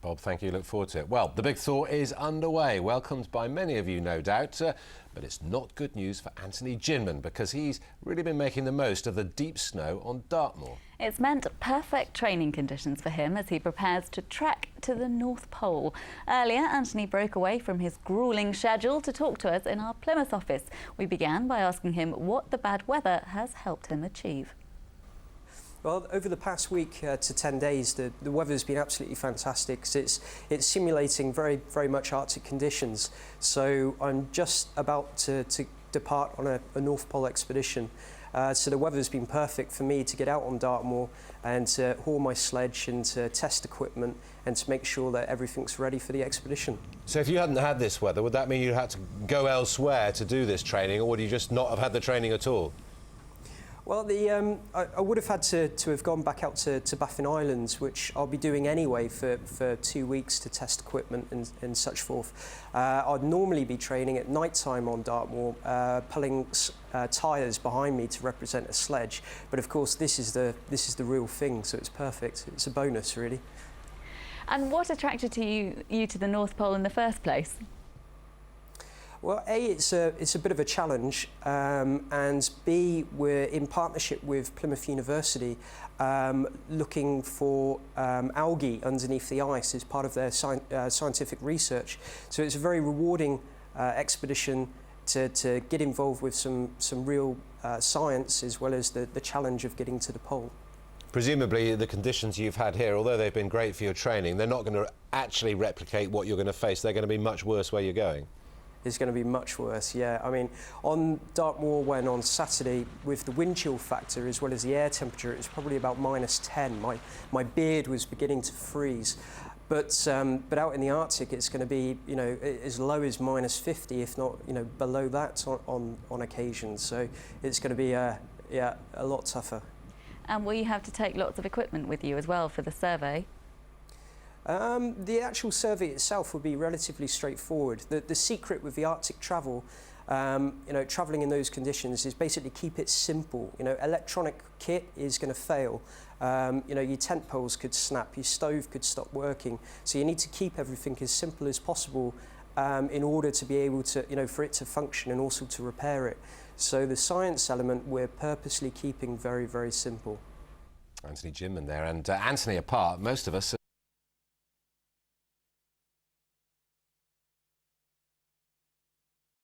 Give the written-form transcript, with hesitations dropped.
Bob, thank you. Look forward to it. Well, the big thaw is underway, welcomed by many of you, no doubt. But it's not good news for Anthony Ginman because he's really been making the most of the deep snow on Dartmoor. It's meant perfect training conditions for him as he prepares to trek to the North Pole. Earlier, Anthony broke away from his gruelling schedule to talk to us in our Plymouth office. We began by asking him what the bad weather has helped him achieve. Well, over the past week to 10 days, the weather's been absolutely fantastic. It's simulating very much Arctic conditions. So I'm just about to depart on a North Pole expedition. So the weather's been perfect for me to get out on Dartmoor and to haul my sledge and to test equipment and to make sure that everything's ready for the expedition. So if you hadn't had this weather, would that mean you had to go elsewhere to do this training, or would you just not have had the training at all? Well, I would have had to have gone back out to Baffin Islands, which I'll be doing anyway for 2 weeks to test equipment and such forth. I'd normally be training at night time on Dartmoor, pulling tyres behind me to represent a sledge. But of course, this is the real thing, so it's perfect. It's a bonus, really. And what attracted you to the North Pole in the first place? Well, A, it's a bit of a challenge, and B, we're in partnership with Plymouth University looking for algae underneath the ice as part of their scientific research. So it's a very rewarding expedition to get involved with some real science, as well as the challenge of getting to the pole. Presumably the conditions you've had here, although they've been great for your training, they're not going to actually replicate what you're going to face. They're going to be much worse where you're going. Is going to be much worse, yeah. I mean, on Dartmoor, when on Saturday, with the wind chill factor as well as the air temperature, it was probably about -10. My beard was beginning to freeze. But out in the Arctic, it's going to be, you know, as low as -50, if not, you know, below that on occasion. So it's going to be, yeah, a lot tougher. And will you have to take lots of equipment with you as well for the survey? The actual survey itself will be relatively straightforward. The secret with the Arctic travel, you know, travelling in those conditions, is basically keep it simple. You know, electronic kit is going to fail. You know, your tent poles could snap, your stove could stop working. So you need to keep everything as simple as possible in order to be able to, you know, for it to function and also to repair it. So the science element we're purposely keeping very, very simple. Anthony Ginman there, and Anthony apart, most of us